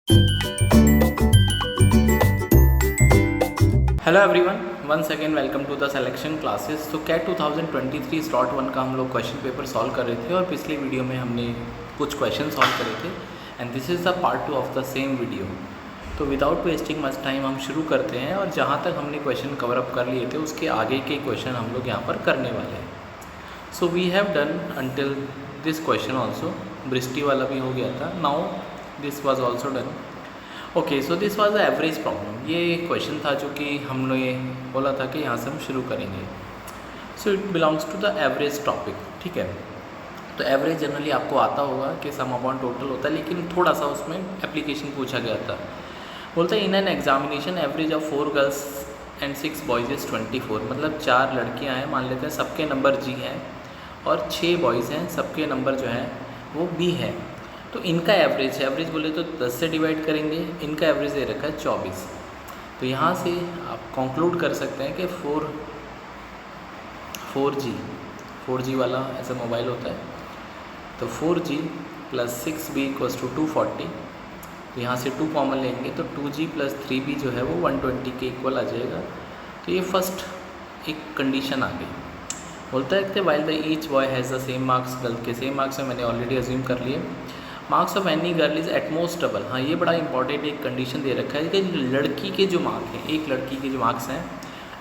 Hello everyone, once again welcome to the selection classes. तो CAT 2023 slot 1 का हम लोग क्वेश्चन पेपर सॉल्व कर रहे थे और पिछले वीडियो में हमने कुछ क्वेश्चन सॉल्व करे थे and this is the part 2 of the same video. तो विदाउट वेस्टिंग मच टाइम हम शुरू करते हैं और जहाँ तक हमने क्वेश्चन कवर अप कर लिए थे उसके आगे के क्वेश्चन हम लोग यहाँ पर करने वाले हैं। So we have done until this question also. ब्रिस्टी वाला भी हो गया था। Now this was also done. Okay, so this was the average problem. ये क्वेश्चन था जो कि हमने बोला था कि यहाँ से हम शुरू करेंगे। So it belongs to the average topic. ठीक है, तो एवरेज जनरली आपको आता होगा कि सम अपॉन टोटल होता है, लेकिन थोड़ा सा उसमें एप्लीकेशन पूछा गया था। बोलता है in an examination average of 4 girls and 6 boys is 24। मतलब 4 लड़कियाँ हैं, मान लेते हैं सबके नंबर जी हैं और 6 बॉयज़ हैं, सबके नंबर जो हैं वो बी है। तो इनका एवरेज बोले तो 10 से डिवाइड करेंगे। इनका एवरेज दे रखा है 24। तो यहाँ से आप कंक्लूड कर सकते हैं कि 4G वाला ऐसा मोबाइल होता है। तो 4G plus 6B equals to 240। तो यहाँ से 2 कॉमन लेंगे तो 2G प्लस 3B जो है वो 120 के इक्वल आ जाएगा। तो ये फर्स्ट एक कंडीशन आ गई। बोलता है कि while the each boy has the same marks. Girl के सेम मार्क्स में मैंने ऑलरेडी अज्यूम कर लिए। Marks of any girl is at most double. हाँ, ये बड़ा इंपॉर्टेंट एक कंडीशन दे रखा है कि लड़की के जो मार्क्स हैं, एक लड़की के जो मार्क्स हैं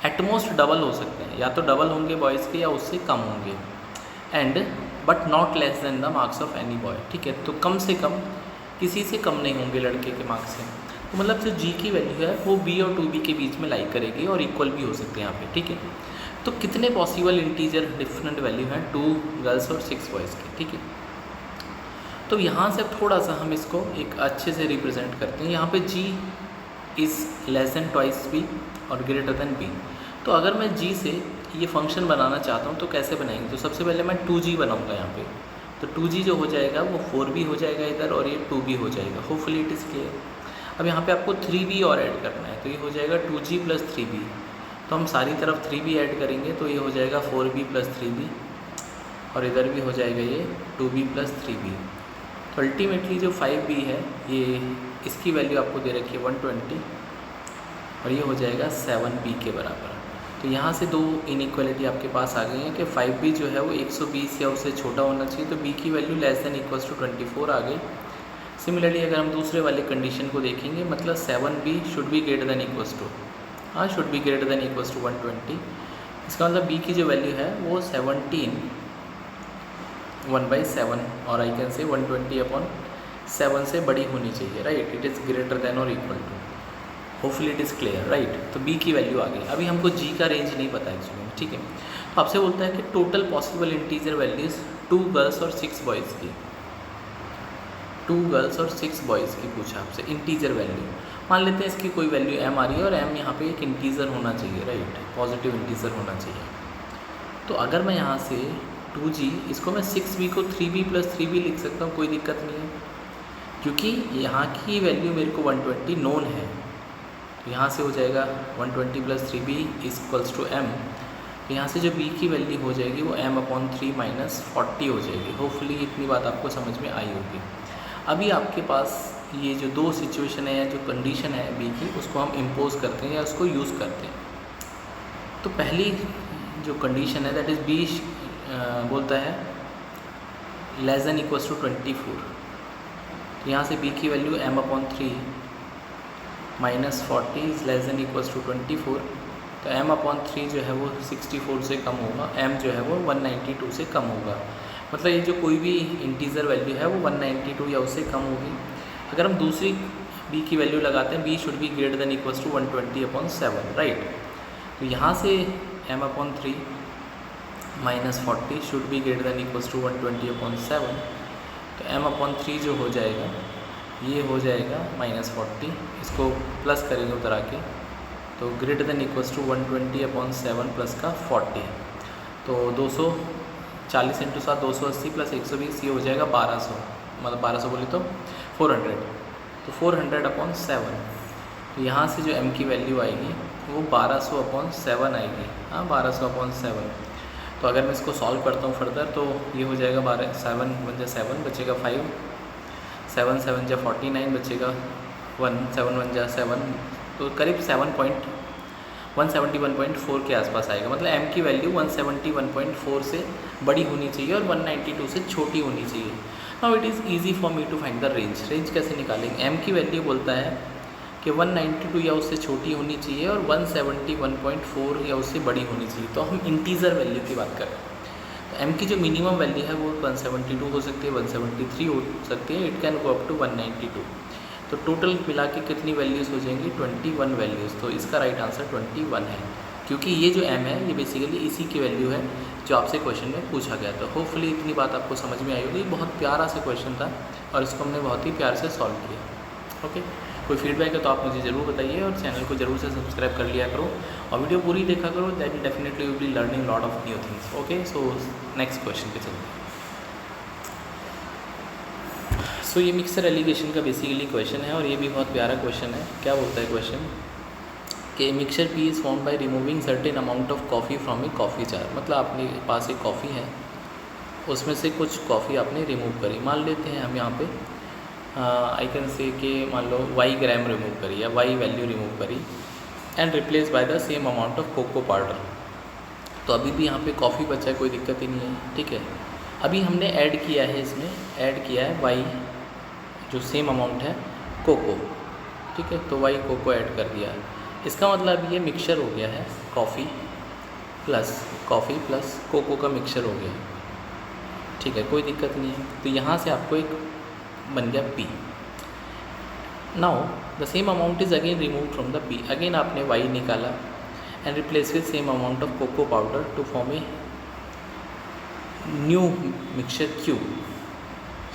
एटमोस्ट डबल हो सकते हैं, या तो डबल होंगे बॉयज़ के या उससे कम होंगे। And but not less than the marks of any boy. ठीक है, तो कम से कम किसी से कम नहीं होंगे लड़के के मार्क्स से। तो मतलब जो जी की वैल्यू है वो बी और 2B के बीच में लाई करेगी और इक्वल भी हो सकते हैं यहाँ पे। ठीक है, तो कितने पॉसिबल इंटीजर डिफरेंट वैल्यू हैं 2 गर्ल्स और 6 बॉयज़ के। ठीक है, तो यहाँ से थोड़ा सा हम इसको एक अच्छे से रिप्रेजेंट करते हैं। यहाँ पे G is less then twice B और ग्रेटर देन B। तो अगर मैं G से ये फंक्शन बनाना चाहता हूँ तो कैसे बनाएंगे? तो सबसे पहले मैं 2G बनाऊँगा यहाँ पे। तो 2G जो हो जाएगा वो 4B हो जाएगा इधर, और ये 2B हो जाएगा। Hopefully it is clear. अब यहाँ पे आपको 3B और ऐड करना है, तो ये हो जाएगा 2G प्लस 3B। तो हम सारी तरफ 3B ऐड करेंगे तो ये हो जाएगा 4B प्लस 3B, और इधर भी हो जाएगा ये 2B प्लस 3B। तो अल्टीमेटली जो 5B है ये इसकी वैल्यू आपको दे रखी है 120, और ये हो जाएगा 7B के बराबर। तो यहाँ से दो इनइक्वालिटी आपके पास आ गई है कि 5B जो है वो 120 या उससे छोटा होना चाहिए, तो B की value less than equals to 24 आ गई। सिमिलरली अगर हम दूसरे वाले कंडीशन को देखेंगे, मतलब 7B should be greater than equals to, हाँ should be greater than equals to 120। इसका मतलब B की जो वैल्यू है वो 17 1/7, और आई कैन से 120/7 से बड़ी होनी चाहिए, right. It is greater than और equal to. Hopefully it is clear, right. तो B की वैल्यू आ गई। अभी हमको G का रेंज नहीं पता एक्चुअली। ठीक है, तो आपसे बोलता है कि total possible integer values 2 girls और 6 बॉयज़ की, 2 गर्ल्स और 6 बॉयज़ की पूछा आपसे इंटीजर वैल्यू। मान लेते हैं इसकी कोई वैल्यू m आ रही है और m यहाँ पे एक इंटीजर होना चाहिए, राइट, पॉजिटिव इंटीजर होना चाहिए। तो अगर मैं यहाँ से 2G, इसको मैं 6B को 3B प्लस 3B लिख सकता हूँ, कोई दिक्कत नहीं है, क्योंकि यहाँ की वैल्यू मेरे को 120 नोन है। तो यहाँ से हो जाएगा 120 plus 3B equals to m। तो यहाँ से जो B की वैल्यू हो जाएगी वो m/3 माइनस 40 हो जाएगी। होपफुली इतनी बात आपको समझ में आई होगी। अभी आपके पास ये जो दो सिचुएशन है या जो कंडीशन है B की, उसको हम इम्पोज करते हैं या उसको यूज़ करते हैं। तो पहली जो कंडीशन है दैट इज़ B बोलता है लेस देन इक्वल्स टू 24। तो यहाँ से B की value m/3 minus 40 is less than equals to 24। तो m/3 जो है वो 64 से कम होगा, m जो है वो 192 से कम होगा। मतलब ये जो कोई भी इंटीजर वैल्यू है वो 192 या उससे कम होगी। अगर हम दूसरी B की वैल्यू लगाते हैं, B should be greater than equals to 120/7, right. तो यहाँ से m/3 minus 40 should be greater than equals to 120/7। तो m/3 जो हो जाएगा ये हो जाएगा माइनस 40, इसको प्लस करेंगे उधर आके, तो greater than equals to 120/7 plus का 40। तो 240 इंटू 7 280 प्लस 120, ये हो जाएगा 1200, मतलब 1200 बोले तो 400। तो 400/7। तो यहाँ से जो m की वैल्यू आएगी वो 1200/7 आएगी, हाँ 1200/7। तो अगर मैं इसको सॉल्व करता हूँ फर्दर तो ये हो जाएगा 7 बचेगा 5, 7 7 49 बचेगा 7 1 जा 7, तो करीब 171.4 के आसपास आएगा। मतलब m की वैल्यू 171.4 से बड़ी होनी चाहिए और 192 से छोटी होनी चाहिए। Now it is easy for me to find the range. Range कैसे निकालेंगे? m की वैल्यू बोलता है कि 192 या उससे छोटी होनी चाहिए और 171.4 या उससे बड़ी होनी चाहिए। तो हम इंटीजर वैल्यू की बात कर रहे हैं। तो m की जो मिनिमम वैल्यू है वो 172 हो सकती है, 173 हो सकती है, it can go up to 192। तो टोटल मिला के कितनी वैल्यूज़ हो जाएंगी? 21 वैल्यूज़। तो इसका राइट आंसर 21 है, क्योंकि ये जो m है ये बेसिकली इसी की वैल्यू है जो आपसे क्वेश्चन में पूछा गया। तो होपफुली इतनी बात आपको समझ में आई होगी। बहुत प्यारा सा क्वेश्चन था और इसको हमने बहुत ही प्यार से सॉल्व किया। ओके, कोई फीडबैक है तो आप मुझे ज़रूर बताइए और चैनल को ज़रूर से सब्सक्राइब कर लिया करो और वीडियो पूरी देखा करो। That definitely will be learning lot of new things. Okay, so next question पे चलते हैं। सो ये मिक्सर एलिगेशन का बेसिकली क्वेश्चन है और ये भी बहुत प्यारा क्वेश्चन है। क्या बोलता है क्वेश्चन कि mixture P is form by removing certain amount of coffee from A coffee jar. मतलब आपने पास एक कॉफ़ी है, उसमें से कुछ कॉफ़ी आपने रिमूव करी। मान लेते हैं हम यहाँ पे आई कैन से कि मान लो y ग्राम रिमूव करी या y वैल्यू रिमूव करी and replace by the same amount of cocoa powder. तो अभी भी यहाँ पे कॉफ़ी बचा है, कोई दिक्कत ही नहीं है। ठीक है, अभी हमने ऐड किया है, इसमें ऐड किया है y जो सेम अमाउंट है कोको। ठीक है, तो y कोको ऐड कर दिया। इसका मतलब ये मिक्सचर हो गया है कॉफ़ी प्लस कोको का मिक्सचर हो गया। ठीक है, कोई दिक्कत नहीं है। तो यहाँ से आपको एक बन गया P। Now the same amount is again remove from the P। Again आपने y निकाला and replace with same amount of cocoa powder to form a new mixture Q।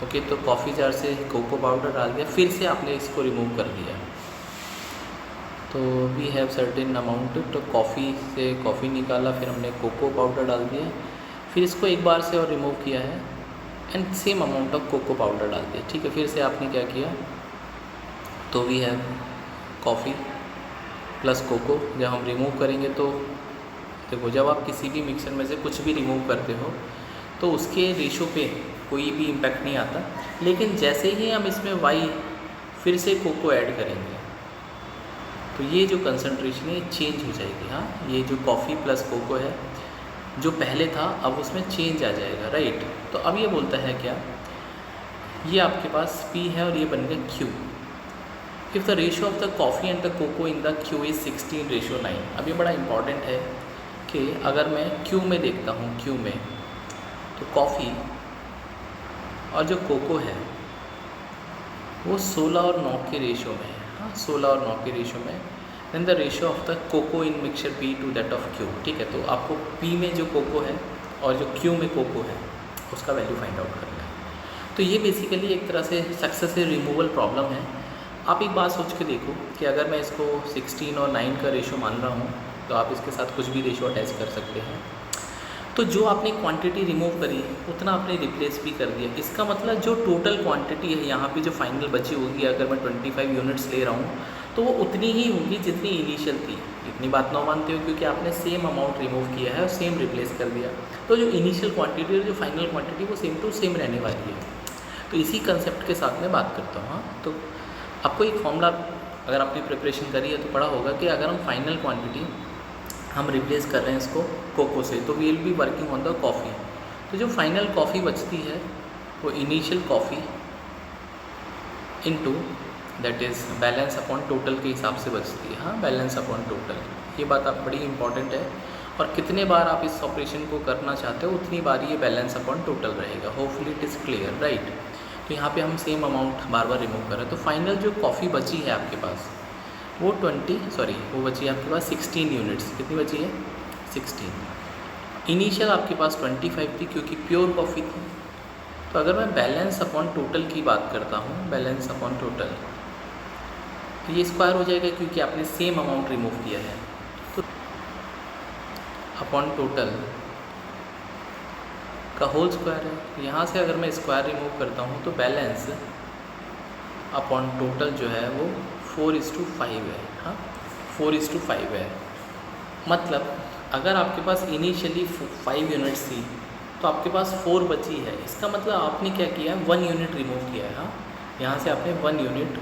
Okay, तो कॉफ़ी जार से कोको पाउडर डाल दिया, फिर से आपने इसको रिमूव कर दिया। तो वी हैव सर्टेन अमाउंट, तो कॉफ़ी से कॉफ़ी निकाला, फिर हमने कोको पाउडर डाल दिया, फिर इसको एक बार से और रिमूव किया है and same amount of cocoa powder डाल दिया। ठीक है, फिर से आपने क्या किया? तो we have coffee plus cocoa. जब हम रिमूव करेंगे तो देखो, जब आप किसी भी मिक्सर में से कुछ भी रिमूव करते हो तो उसके रेशो पे कोई भी इम्पैक्ट नहीं आता, लेकिन जैसे ही हम इसमें y फिर से कोको ऐड करेंगे तो ये जो कंसंट्रेशन है चेंज हो जाएगी। हाँ, ये जो कॉफ़ी प्लस कोको है जो पहले था अब उसमें चेंज आ जाएगा, राइट। तो अब ये बोलता है क्या, ये आपके पास P है और ये बन गया Q। If the ratio of the coffee and the cocoa in the Q is 16:9। अब ये बड़ा इंपॉर्टेंट है कि अगर मैं Q में देखता हूँ, Q में तो कॉफ़ी और जो कोको है वो 16 और 9 के रेशियो में है। हाँ, 16 और 9 के रेशियो में। Then the ratio of the cocoa in mixture P to that of Q। ठीक है, तो आपको P में जो कोको है और जो Q में कोको है उसका वैल्यू फाइंड आउट करना है। तो ये बेसिकली एक तरह से सक्सेसिव रिमूवल प्रॉब्लम है। आप एक बात सोच के देखो कि अगर मैं इसको 16 और 9 का रेशियो मान रहा हूँ तो आप इसके साथ कुछ भी रेशियो अटैच कर सकते हैं। तो जो आपने क्वांटिटी रिमूव करी उतना आपने रिप्लेस भी कर दिया। इसका मतलब जो टोटल क्वांटिटी है यहाँ पे जो फाइनल बची होगी, अगर मैं 25 यूनिट्स ले रहा हूँ तो वो उतनी ही होगी जितनी इनिशियल थी। इतनी बात ना मानते हो क्योंकि आपने सेम अमाउंट रिमूव किया है और सेम रिप्लेस कर दिया। तो जो इनिशियल क्वांटिटी और जो फाइनल क्वांटिटी वो सेम टू सेम रहने वाली है। तो इसी कंसेप्ट के साथ मैं बात करता हूँ। हाँ, तो आपको एक फॉर्मूला अगर आपने प्रिपरेशन करी है तो पढ़ा होगा कि अगर हम फाइनल क्वांटिटी हम रिप्लेस कर रहे हैं इसको कोको से तो we will be working on the coffee. तो जो फाइनल कॉफ़ी बचती है वो initial coffee into that is balance upon total के हिसाब से बचती है। हाँ, बैलेंस अपॉन टोटल, ये बात आप बड़ी इंपॉर्टेंट है। और कितने बार आप इस ऑपरेशन को करना चाहते हो उतनी बार ये बैलेंस अपॉन टोटल रहेगा। Hopefully it is clear, right. तो यहाँ पे हम सेम अमाउंट बार बार रिमूव कर रहे हैं। तो फाइनल जो कॉफ़ी बची है आपके पास वो वो बची है आपके पास 16 यूनिट्स। कितनी बची है? 16। इनिशियल आपके पास 25 थी क्योंकि प्योर कॉफ़ी थी। तो अगर मैं बैलेंस अपॉन टोटल की बात करता हूँ, बैलेंस अपॉन टोटल, तो ये स्क्वायर हो जाएगा क्योंकि आपने सेम अमाउंट रिमूव किया है। तो अपॉन टोटल का होल स्क्वायर है। यहाँ से अगर मैं स्क्वायर रिमूव करता हूँ तो बैलेंस अपॉन टोटल जो है वो 4:5 है। हाँ, 4:5 है। मतलब अगर आपके पास इनिशियली 5 यूनिट्स थी तो आपके पास 4 बची है। इसका मतलब आपने क्या किया, 1 यूनिट रिमूव किया है। हाँ, यहाँ से आपने 1 यूनिट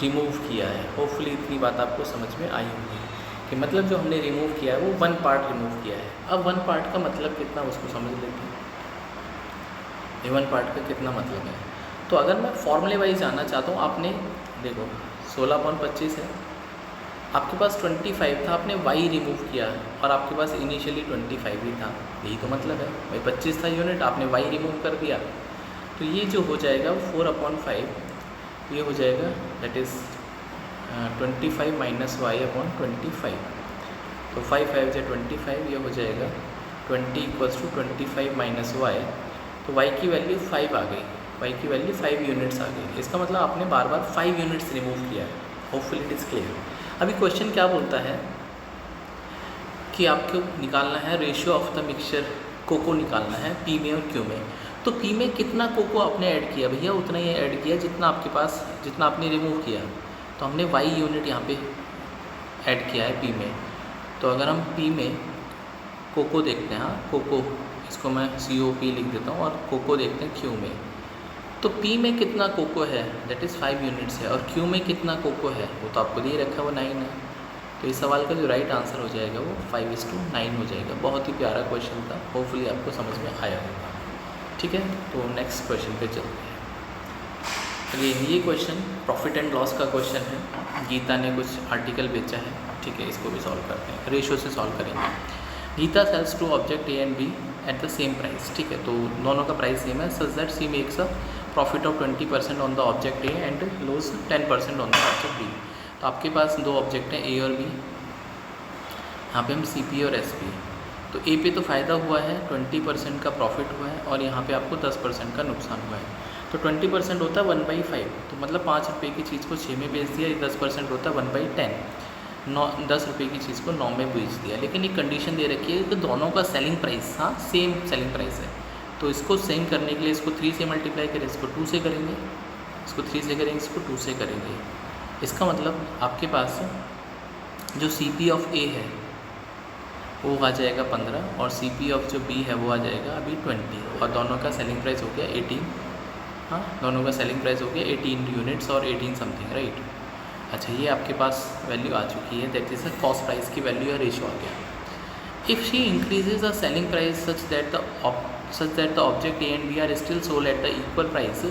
रिमूव किया है। होपफुली इतनी बात आपको समझ में आई होगी कि मतलब जो हमने रिमूव किया है वो वन पार्ट रिमूव किया है। अब वन पार्ट का मतलब कितना उसको समझ लेते हैं। ये वन पार्ट का कितना मतलब है, तो अगर मैं फॉर्मूले वाइज जानना चाहता हूँ, आपने देखो 16/25 है, आपके पास 25 था, आपने y रिमूव किया और आपके पास इनिशियली 25 ही था, यही तो मतलब है भाई। 25 था यूनिट, आपने y रिमूव कर दिया, तो ये जो हो जाएगा 4/5 ये हो जाएगा, that is 25 minus y upon 25। तो 5 5 से 25, ये हो जाएगा 20 = 25 माइनस y। तो y की वैल्यू 5 आ गई, y की वैल्यू 5 यूनिट्स आ गई। इसका मतलब आपने बार बार 5 यूनिट्स रिमूव किया है। Hopefully it is clear. अभी क्वेश्चन क्या बोलता है कि आपको निकालना है ratio of the mixture, cocoa निकालना है पी में और क्यू में। तो पी में कितना कोको आपने ऐड किया भैया, उतना ही ऐड किया जितना आपके पास, जितना आपने रिमूव किया। तो हमने y यूनिट यहाँ पे ऐड किया है पी में। तो अगर हम पी में कोको देखते हैं, हाँ कोको, इसको मैं COP लिख देता हूँ, और कोको देखते हैं क्यू में। तो P में कितना कोको है, दैट इज़ 5 यूनिट्स है, और Q में कितना कोको है वो तो आपको दिए रखा है, वो 9 है। तो इस सवाल का जो राइट आंसर हो जाएगा वो 5:9 हो जाएगा। बहुत ही प्यारा क्वेश्चन था, होपफुली आपको समझ में आया होगा। ठीक है, तो नेक्स्ट क्वेश्चन पे चलते हैं। अगेन ये क्वेश्चन प्रॉफिट एंड लॉस का क्वेश्चन है। गीता ने कुछ आर्टिकल बेचा है, ठीक है, इसको भी सॉल्व करते हैं, रेशो से सॉल्व करेंगे। Geeta sells two object A and B at the same price, ठीक है, तो दोनों का प्राइस सेम है। Such that she makes a profit of 20% on the object A and loss 10% on the object B। तो आपके पास दो ऑब्जेक्ट हैं A और B, यहाँ पे हम CP और SP। तो A पे तो फ़ायदा हुआ है, 20% का प्रॉफिट हुआ है, और यहाँ पे आपको 10% का नुकसान हुआ है। तो 20% होता है 1/5, तो मतलब 5 रुपये की चीज़ को 6 में बेच दिया। 10% होता है 1/10, 10 रुपये की चीज़ को 9 में बेच दिया। लेकिन एक कंडीशन दे रखी है कि दोनों का सेलिंग प्राइस, हाँ सेम सेलिंग प्राइस है। तो इसको सेम करने के लिए इसको 3 से मल्टीप्लाई करें, इसको 2 से करेंगे, इसको 3 से करेंगे, इसको 2 से करेंगे। इसका मतलब आपके पास जो CP ऑफ A है वो आ जाएगा 15, और CP ऑफ जो B है वो आ जाएगा अभी 20, और दोनों का सेलिंग प्राइस हो गया 18। हाँ, दोनों का सेलिंग प्राइस हो गया 18 यूनिट्स और 18 समथिंग, राइट। अच्छा, ये आपके पास वैल्यू आ चुकी है, दैट इज़ कॉस्ट प्राइस की वैल्यू या रेशो आ गया। If she increases the selling price such that the object A and B are still sold at the equal price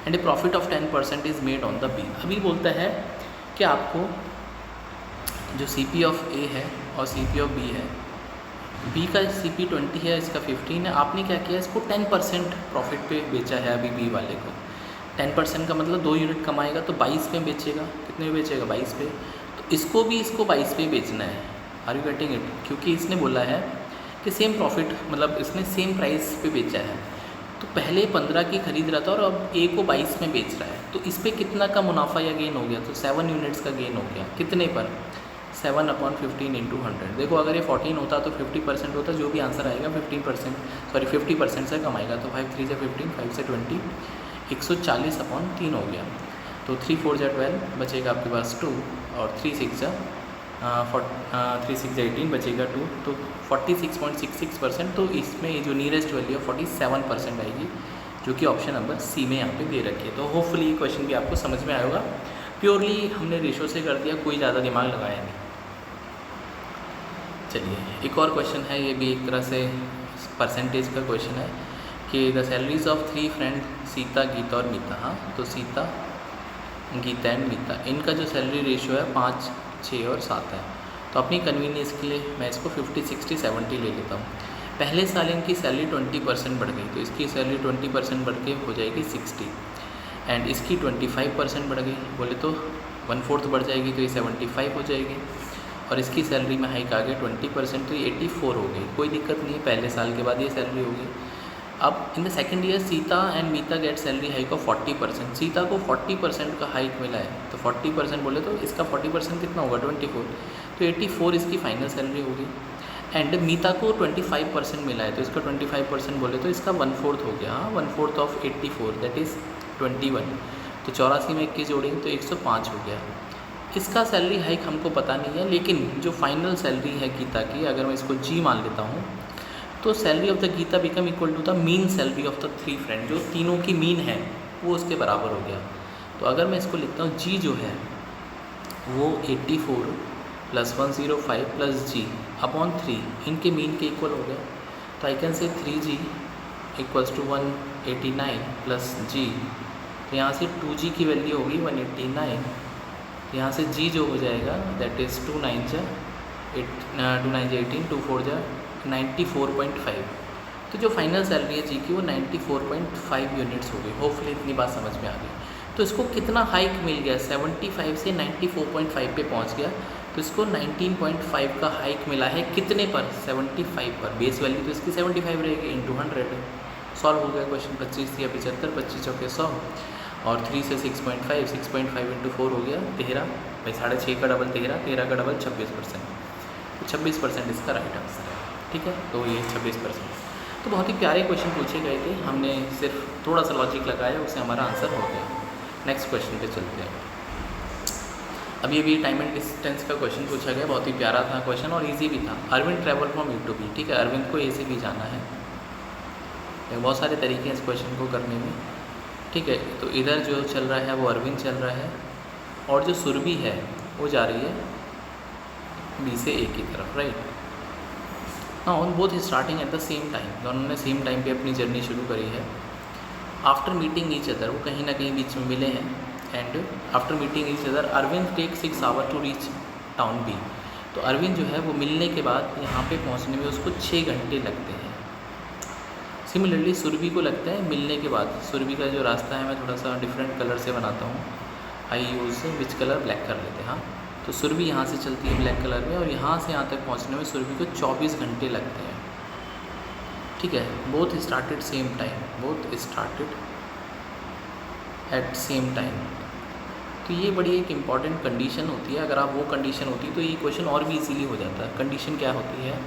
and a profit of 10% is made on the B। अभी बोलता है कि आपको जो CP of A है और CP of B है, B का CP 20 है, इसका 15 है, आपने क्या किया, इसको 10% प्रॉफिट पे बेचा है अभी B वाले को। 10% का मतलब 2 यूनिट कमाएगा तो 22 पे बेचेगा, कितने में बेचेगा, 22 पे। तो इसको भी इसको 22 पे बेचना है। Are you getting it? क्योंकि इसने बोला है कि सेम प्रॉफिट, मतलब इसने सेम प्राइस पे बेचा है। तो पहले 15 की खरीद रहा था और अब A को 22 में बेच रहा है, तो इस पर कितना का मुनाफा या गेन हो गया, तो 7 यूनिट्स का गेन हो गया। कितने पर, 7/15 × 100। देखो अगर ये 14 होता तो 50% होता, जो भी आंसर आएगा 50% से कमाएगा। तो 5 3 से 15, 5 से 20, 140/3 हो गया। तो 3 4 जा 12, बचेगा आपके पास 2, और 3 6 जा 18, बचेगा 2, तो 46.66%। तो इसमें जो नियरेस्ट वैल्यू है 47% आएगी, जो कि ऑप्शन नंबर C में यहाँ पे दे रखी है। तो होपफुली ये क्वेश्चन भी आपको समझ में आया होगा। प्योरली हमने रेशो से कर दिया, कोई ज़्यादा दिमाग लगाया नहीं। चलिए एक और क्वेश्चन है, ये भी एक तरह से परसेंटेज का क्वेश्चन है कि the salaries of 3 friend Sita, Gita और मीता। हाँ, तो सीता, गीता एंड मीता, इनका जो सैलरी रेशियो है 5 6 और 7 है। तो अपनी कन्वीनियंस के लिए मैं इसको 50 60 70 ले लेता हूँ। पहले साल इनकी सैलरी 20% बढ़ गई, तो इसकी सैलरी 20% बढ़ के हो जाएगी 60, एंड इसकी 25% बढ़ गई, बोले तो 1/4 बढ़ जाएगी, तो ये 75 हो जाएगी। और इसकी सैलरी में हाइक आ गई 20%, तो ये 84 हो गई। कोई दिक्कत नहीं है, पहले साल के बाद ये सैलरी होगी। अब in the second year Sita and Mita get salary hike of 40%। Sita को 40% का हाइक मिला है, तो 40% बोले तो इसका 40% कितना होगा, 24, तो 84 इसकी फाइनल सैलरी होगी। एंड मीता को 25% मिला है, तो इसका 25% बोले तो इसका 1/4 हो गया। हाँ, 1/4 ऑफ 84, दैट इज़ 21। तो 84 में 21 जोड़ेंगे तो 105 हो गया। इसका सैलरी हाइक हमको पता नहीं है, लेकिन जो फाइनल सैलरी है गीता की, अगर मैं इसको G मान लेता हूँ, तो salary of the Gita become equal to the mean salary of the 3 friend, जो तीनों की मीन है वो उसके बराबर हो गया। तो अगर मैं इसको लिखता हूँ G जो है वो 84 प्लस 105 प्लस जी अपॉन 3 इनके मीन के इक्वल हो गया। तो I can say 3g equals to 189 plus जी। तो यहाँ से 2g की वैल्यू होगी 189, यहाँ से g जो हो जाएगा दैट इज़ 2 9 जा 18, 2 4 जा 94.5। तो जो फाइनल सैलरी है जी की वो 94.5 यूनिट्स हो गई। होपफुली इतनी बात समझ में आ गई। तो इसको कितना हाइक मिल गया, 75 से 94.5 पे पहुंच गया। तो इसको 19.5 का हाइक मिला है कितने पर, 75 पर। बेस वैल्यू तो इसकी 75 रहेगी इंटू 100। सॉल्व हो गया क्वेश्चन। 25 या 75, 25 चौके 100 और 3 से 6.5, 6.5 इंटू 4 हो गया 13। भाई 6.5 का डबल 13, 13 का डबल 26%। तो 26% इसका राइट आंसर है। ठीक है, तो ये 26%। तो बहुत ही प्यारे क्वेश्चन पूछे गए थे, हमने सिर्फ थोड़ा सा लॉजिक लगाया, उससे हमारा आंसर हो गया। नेक्स्ट क्वेश्चन पे चलते हैं। अभी टाइम एंड डिस्टेंस का क्वेश्चन पूछा गया, बहुत ही प्यारा था क्वेश्चन और इजी भी था। Arvind travel from A to B. ठीक है, अरविंद को ए से बी जाना है। बहुत सारे तरीके हैं इस क्वेश्चन को करने में। ठीक है, तो इधर जो चल रहा है वो अरविंद चल रहा है और जो सुरभि है वो जा रही है बी से ए की तरफ, राइट। हाँ, on both starting at the same time, दोनों ने सेम टाइम पे अपनी जर्नी शुरू करी है। आफ्टर मीटिंग ईच अदर, वो कहीं ना कहीं बीच में मिले हैं। And after meeting each other Arvind take 6 hour to reach town B. तो अरविंद जो है वो मिलने के बाद यहाँ पे पहुँचने में उसको 6 घंटे लगते हैं। सिमिलरली सुरभि को लगता है मिलने के बाद। सुरभि का जो रास्ता है मैं थोड़ा सा डिफरेंट कलर से बनाता हूँ। आई यूज़ विच कलर, ब्लैक कर लेते हैं। हाँ, तो सुरभि यहाँ से चलती है ब्लैक कलर में और यहाँ से यहाँ तक पहुँचने में सुरभि को 24 घंटे लगते हैं। ठीक है, both started same time, both started at same time. तो ये बड़ी एक इम्पॉर्टेंट कंडीशन होती है। अगर आप वो कंडीशन होती तो ये क्वेश्चन और भी इजीली हो जाता है। कंडीशन क्या होती है,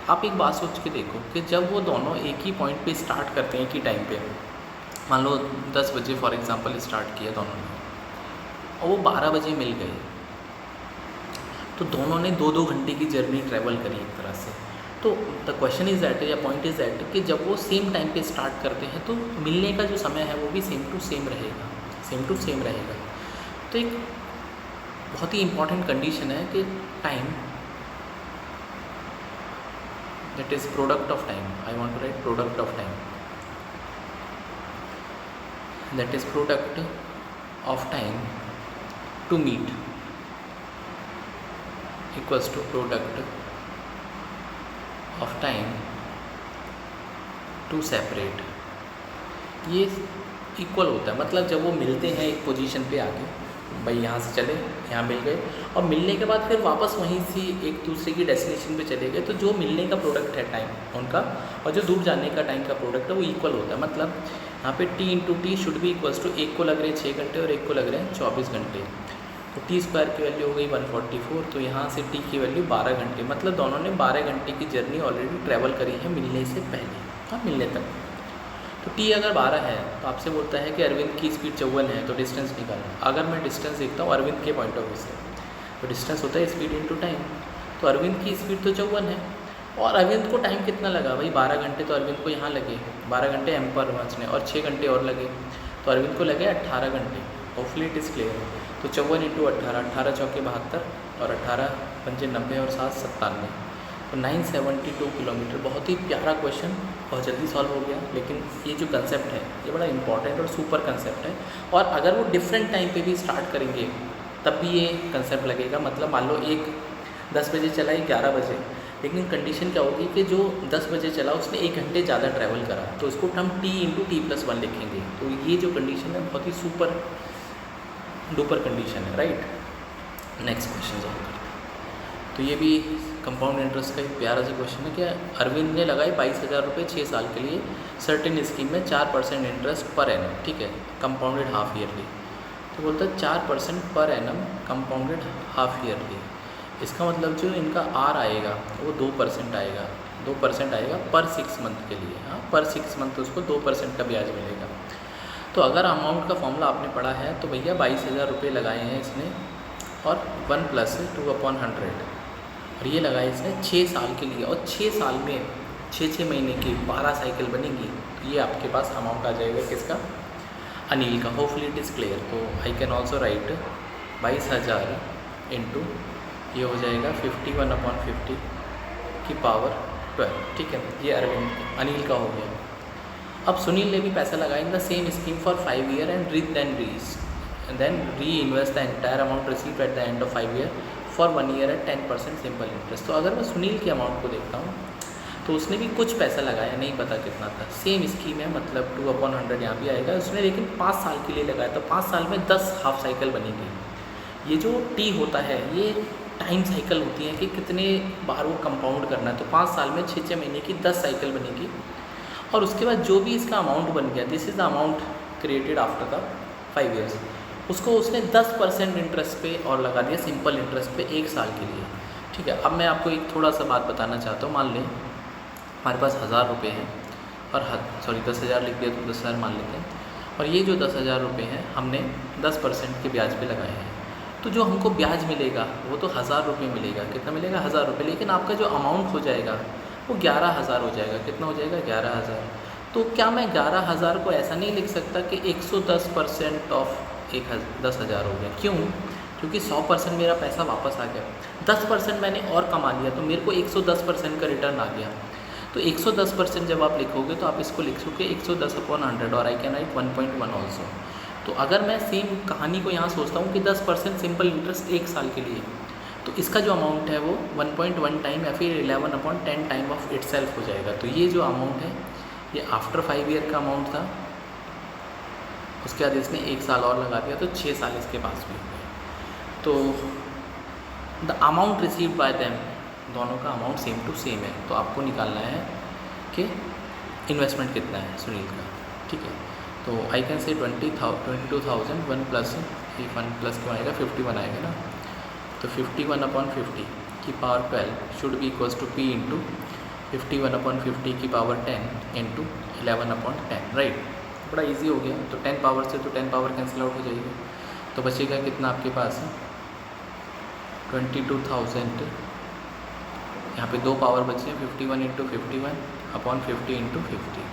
आप एक बात सोच के देखो कि जब वो दोनों एक ही पॉइंट पे स्टार्ट करते हैं एक ही टाइम पे, मान लो 10 बजे फॉर एग्जांपल स्टार्ट किया दोनों ने और वो 12 बजे मिल गए, तो दोनों ने 2-2 घंटे की जर्नी ट्रैवल करी एक तरह से। तो द क्वेश्चन इज़ दैट या पॉइंट इज़ दैट कि जब वो सेम टाइम पे स्टार्ट करते हैं तो मिलने का जो समय है वो भी सेम टू सेम रहेगा, सेम टू सेम रहेगा। तो एक बहुत ही इम्पॉर्टेंट कंडीशन है कि time that is product of time. I want to write product of time, that is product of time to meet equals to product of time to separate. ये equal होता है, मतलब जब वो मिलते हैं एक पोजीशन पे आके, भाई यहाँ से चले यहाँ मिल गए और मिलने के बाद फिर वापस वहीं से एक दूसरे की डेस्टिनेशन पे चले गए, तो जो मिलने का प्रोडक्ट है टाइम उनका और जो दूर जाने का टाइम का प्रोडक्ट है वो इक्वल होता है। मतलब यहाँ पे t इंटू टी शुड भी इक्वल्स टू, एक को लग रहे हैं 6 घंटे और एक को लग रहे हैं 24 घंटे। तो टी स्क्वायर की वैल्यू हो गई 144, तो यहाँ से टी की वैल्यू 12 घंटे, मतलब दोनों ने 12 घंटे की जर्नी ऑलरेडी ट्रैवल करी है मिलने से पहले। हाँ, मिलने तक। तो टी अगर 12 है तो आपसे बोलता है कि अरविंद की स्पीड 54 है, तो डिस्टेंस निकालना। अगर मैं डिस्टेंस देखता हूँ अरविंद के पॉइंट ऑफ व्यू से, तो डिस्टेंस होता है स्पीड इंटू टाइम। तो अरविंद की स्पीड तो 54 है और अरविंद को टाइम कितना लगा, भाई 12 घंटे। तो अरविंद को यहाँ लगे 12 घंटे एम पर पहुँचने और 6 घंटे और लगे, तो अरविंद को लगे 18 घंटे। Hopefully it is clear. तो 54 इंटू 18, 18 चौके 72 और 18 पंजे 90 और 7 97, तो 972 किलोमीटर। बहुत ही प्यारा क्वेश्चन, बहुत जल्दी सॉल्व हो गया। लेकिन ये जो कंसेप्ट है ये बड़ा इंपॉर्टेंट और सुपर कंसेप्ट है, और अगर वो डिफरेंट टाइम पे भी स्टार्ट करेंगे तब भी ये कंसेप्ट लगेगा। मतलब मान लो एक 10 बजे चला, एक 11 बजे, लेकिन कंडीशन क्या होगी कि जो 10 बजे चला उसने 1 घंटे ज़्यादा ट्रैवल करा, तो उसको हम t इंटू t+1 लिखेंगे। तो ये जो कंडीशन है बहुत ही सुपर डुपर कंडीशन है, राइट। नेक्स्ट क्वेश्चन सॉल्व करते हैं। तो ये भी कंपाउंड इंटरेस्ट का एक प्यारा सा क्वेश्चन है कि अरविंद ने लगाए 22,000 रुपये 6 साल के लिए सर्टेन स्कीम में 4% इंटरेस्ट पर एनम। ठीक है, कंपाउंडेड हाफ ईयरली। तो बोलता है 4% per annum compounded half yearly. इसका मतलब जो इनका आर आएगा वो 2% आएगा, 2% आएगा पर 6 मंथ के लिए। हाँ, पर 6 मंथ उसको 2% का ब्याज मिलेगा। तो अगर अमाउंट का फॉर्मूला आपने पढ़ा है तो भैया 22,000 रुपये लगाए हैं इसने और 1 + 2/100, और ये लगाए इसने 6 साल के लिए, और 6 साल में 6 महीने की 12 साइकिल बनेंगी। तो ये आपके पास अमाउंट आ जाएगा किसका, अनिल का। Hopefully it is clear. तो I can also write 22,000 into ये हो जाएगा 51/50 की पावर 12, ठीक है। ये अनिल का हो गया। अब सुनील ने भी पैसा लगाया in the same scheme for 5 year and then reinvest the entire amount receive at the end of 5 year for 1 year at 10% simple interest. तो अगर मैं सुनील के अमाउंट को देखता हूँ तो उसने भी कुछ पैसा लगाया, नहीं पता कितना था, सेम स्कीम है, मतलब 2/100 यहाँ भी आएगा उसने, लेकिन 5 साल के लिए लगाया। तो 5 साल में 10 हाफ साइकिल बनेगी। ये जो टी होता है ये टाइम साइकिल होती है कि कितने बार वो कंपाउंड करना है। तो 5 साल में 6 महीने की 10 साइकिल बनेगी। और उसके बाद जो भी इसका अमाउंट बन गया, this is the amount created after the 5 years, उसको उसने 10% इंटरेस्ट पे और लगा दिया, सिंपल इंटरेस्ट पे 1 साल के लिए, ठीक है। अब मैं आपको एक थोड़ा सा बात बताना चाहता हूँ। मान लें हमारे पास 1000 रुपये हैं और 10,000 लिख दिया तो 10,000 मान लेते हैं, और ये जो 10,000 रुपये हैं हमने 10% के ब्याज पे लगाए हैं। तो जो हमको ब्याज मिलेगा वो तो 1000 रुपये मिलेगा। कितना मिलेगा? 1000 रुपये। लेकिन आपका जो अमाउंट हो जाएगा वो 11,000 हो जाएगा। कितना हो जाएगा? 11,000। तो क्या मैं 11,000 को ऐसा नहीं लिख सकता कि 110% ऑफ 10,000 हो गया? क्यों? क्योंकि 100% मेरा पैसा वापस आ गया, 10% मैंने और कमा लिया, तो मेरे को 110% का रिटर्न आ गया। तो 110% जब आप लिखोगे तो आप इसको लिखोगे 110/100 और आई कैन राइट 1.1 ऑल्सो। तो अगर मैं सेम कहानी को यहाँ सोचता हूँ कि 10% सिंपल इंटरेस्ट 1 साल के लिए, तो इसका जो अमाउंट है वो 1.1 टाइम या फिर 11/10 टाइम ऑफ इट सेल्फ हो जाएगा। तो ये जो अमाउंट है ये आफ्टर 5 ईयर का अमाउंट था। उसके बाद इसने 1 साल और लगा दिया तो 6 साल इसके पास भी हो गए। तो the amount received by them, दोनों का अमाउंट सेम टू सेम है। तो आपको निकालना है कि इन्वेस्टमेंट कितना है सुनील का, ठीक है। तो आई कैन से 22,000 1 प्लस ये 1 प्लस क्यों आएगा? 51 आएगा ना। तो 51/50 की power 12 should be equals to P into 51/50 की पावर 10 इंटू 11/10, राइट। बड़ा इजी हो गया। तो 10 पावर से तो 10 पावर कैंसिल आउट हो जाएगी। तो बचेगा कितना आपके पास? 22,000। यहाँ पे 2 पावर बचे हैं, 51 × 51/50 × 50,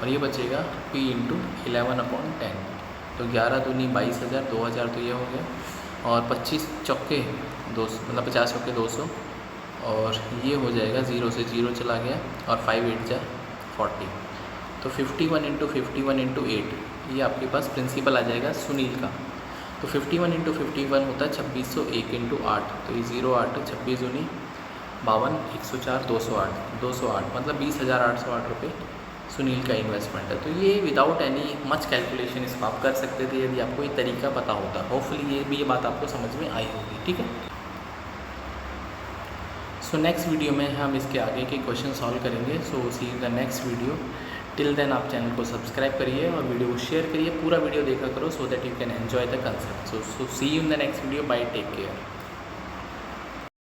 और ये बचेगा p इंटू 11/10। तो 11 दूनी 22,000, 2,000 तो ये हो गया, और 25 चौके 200, मतलब 50 चौके 200, और ये हो जाएगा 0 से 0 चला गया, और 5 8 जा 40। तो 51 × 51 × 8 ये आपके पास प्रिंसिपल आ जाएगा सुनील का। तो 51 × 51 होता है 2601 × 8, तो ये 0 8 26 दूनी 52 104 208 मतलब 20,808 रुपये सुनील का इन्वेस्टमेंट है। तो ये विदाउट एनी मच कैलकुलेशन इसको आप कर सकते थे यदि आपको ये तरीका पता होता। होपफुली ये बात आपको समझ में आई होगी, ठीक है। सो नेक्स्ट वीडियो में हम इसके आगे के क्वेश्चन सॉल्व करेंगे। So see the next video. Till then आप चैनल को सब्सक्राइब करिए और वीडियो को शेयर करिए, पूरा वीडियो देखा करो, so that you can enjoy the concept. So see you in the next video. Bye, take care.